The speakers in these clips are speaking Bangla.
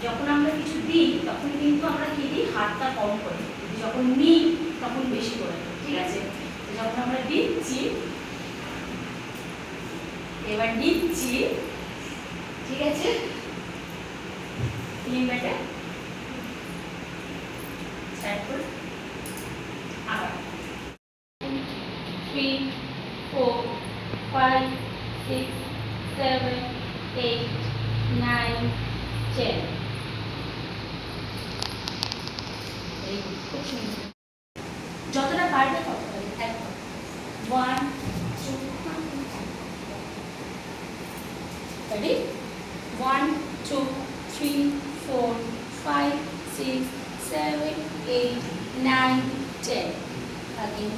যখন আমরা কিছু দিই তখন কিন্তু আমরা কি দিই, হাতটা কম করে, যখন নিই তখন বেশি করে, ঠিক আছে? যখন আমরা দিচ্ছি, এবার নিচ্ছি, ঠিক আছে? 3 বেটে স্টার্ট করুন আবার 3 4 5 6 7 8 9 10। যতটা পারবে ততটা একদম 1 2 ready 1 2 3 4 5 6 7 8 9 10 again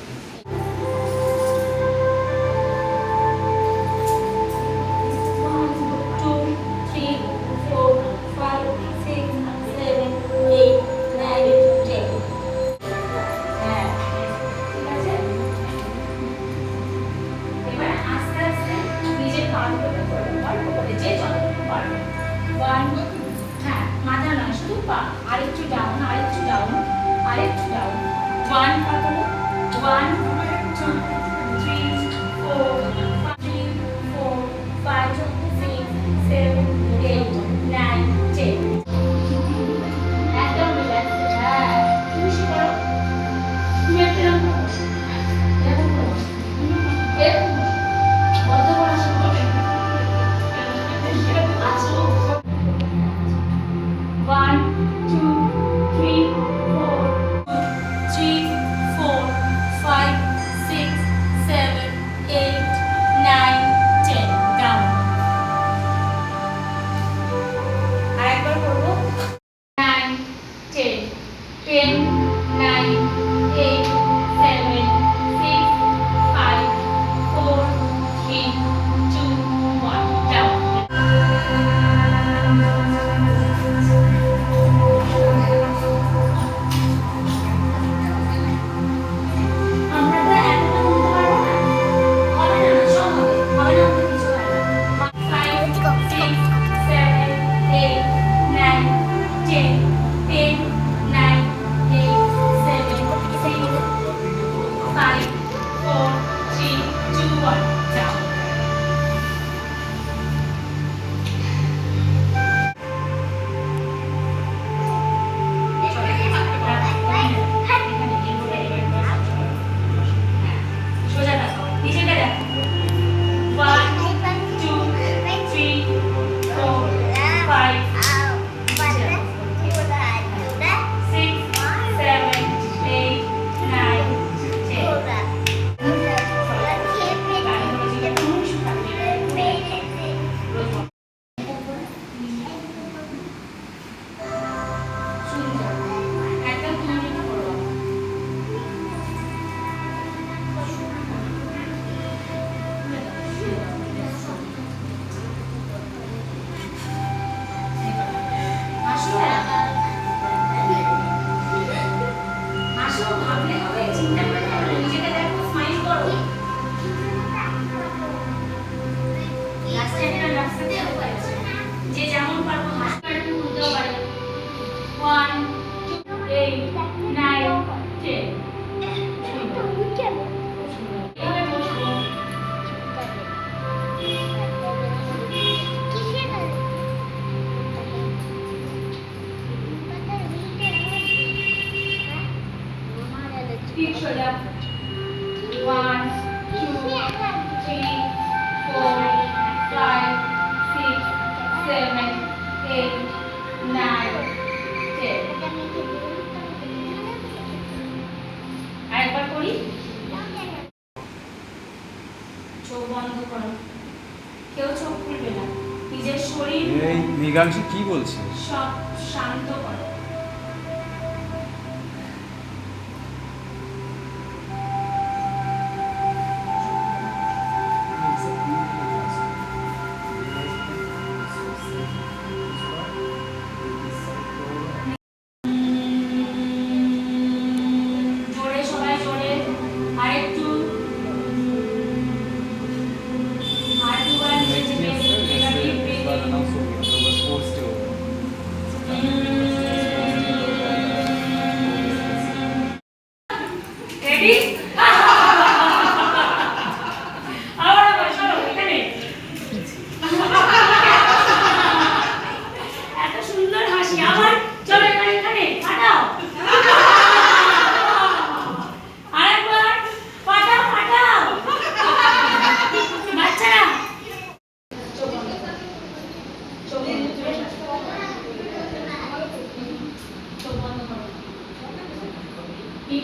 আরেকটু ডাউন আরেকটু ডাউন আরেকটু ডাউন 1 পাতলো 1 2 3 4 5 6 7 8 9 10 একদম রিল্যাক্স হ্যাঁ খুশি করো তুমি একটা নাম এরকম করো এরকম বন্ধ করা শুরু করো 1 2 3 4 3 4 5 6 7 8 9 10 down আরেকবার করব 9 10 10 9 8 7 6 5 4 3 2 1 down যে যেমন পারবো হাসপাতাল তুলতেও পারে 1 2 8 9 10 1 2 3 4 5 6 7 8 9 10 আরেকবার করি চোখ বন্ধ করো কেউ চোখ খুলবে না নিজের শরীর এই মৃগাংশী কি বলছে সব শান্ত করো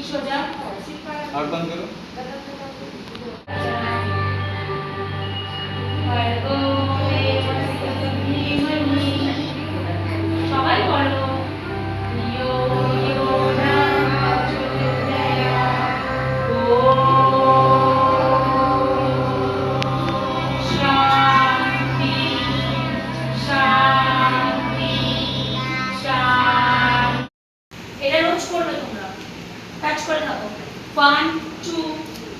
সোজা আর বান করো। সবাই বলো ইয়ো ইয়ো না শান্তি শান্তি শান্তি। এটা রোজ করবে তোমরা, টাচ করে থাকো। 1 2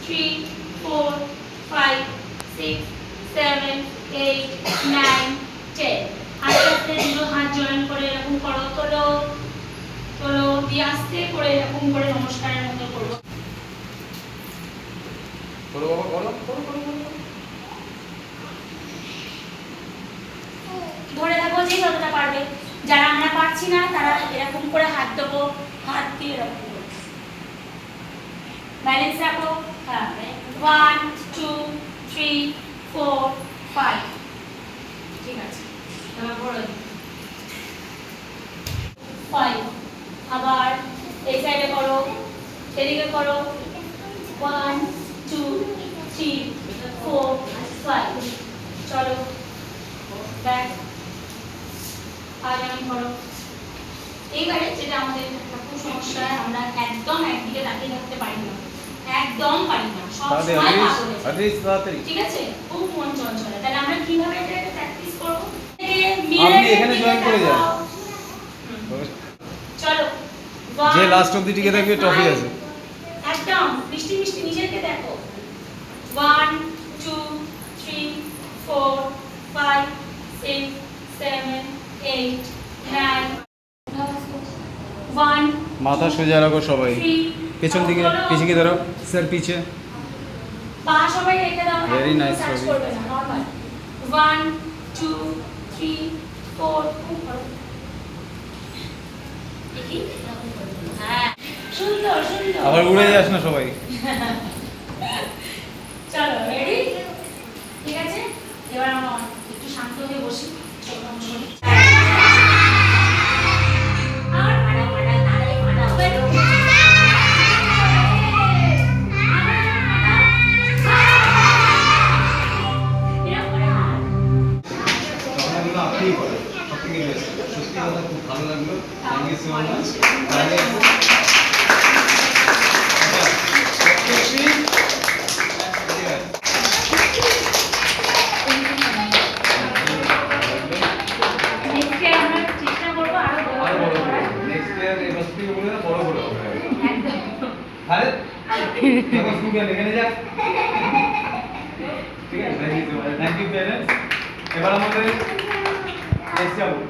3 4 5 6 7 8 9 10। আস্তে আস্তে দুটো হাত জয়েন করে এরকম করো, তোলো তোলো দিয়ে আস্তে করে এরকম করে নমস্কারের মতো করবো। করো বাবা, করো করো করো করো। ধরে থাকো যে যতটা পারবে। যারা আমরা পারছি না তারা এরকম করে হাত দেবো, হাত দিয়ে এরকম করবো। ব্যালেন্স রাখো। হ্যাঁ 1 2 3 4 5। ঠিক আছে, এবার বড় 5। আবার এই সাইডে করো, এদিকে করো। 1 2 3 4 5। চলো ব্যাক। আর আমি করো। এইবারে যেটা আমাদের একটা খুব সমস্যা, আমরা একদম একদিকে তাকিয়ে থাকতে পারি না, একদম পারি না, সব তাহলে সময় আদেশ পাগল হয়ে যাই। আদেশ তাড়াতাড়ি। ঠিক আছে, খুব মন চঞ্চল। তাহলে আমরা কিভাবে এটা প্র্যাকটিস করব? আপনি এখানে জয়েন করে যান। চলো যে লাস্ট অবধি টিকে থাকবে ট্রফি আছে। একদম মিষ্টি মিষ্টি নিজেকে দেখো। 1 2 3 4 5 6 7 8 9 1 মাথা সোজা রাখো সবাই। পেছন দিকে পিছিয়ে ধরো স্যার, পিছে। পা সবাই রেখে দাও। Very nice, touch Ravi. করবে না, নরমাল। 1 2 3 4 দেখি হ্যাঁ সুন্দর সুন্দর। আবার উড়ে যাস না সবাই। চলো রেডি? ঠিক আছে, এবার আমরা একটু শান্ত হয়ে বসি। চলো আমরা বসি। আর ফাটাও ফাটাও তাড়াতাড়ি ফাটাও বেরো। ঘটনাগুলো আপনিই করেন, সবথেকে বেস্ট। সত্যি কথা খুব ভালো লাগলো। Thank you so much. Next year আমরা চেষ্টা করবো আরো বড় করে করার। নেক্সট ইয়ার এবার থেকে বলে না, বড় বড় হবে। একদম। আরে দেখো স্টুডেন্ট এখানে যা। ঠিক আছে, থ্যাংক ইউ প্যারেন্টস। এবার আমাদের নেক্সট যাবো।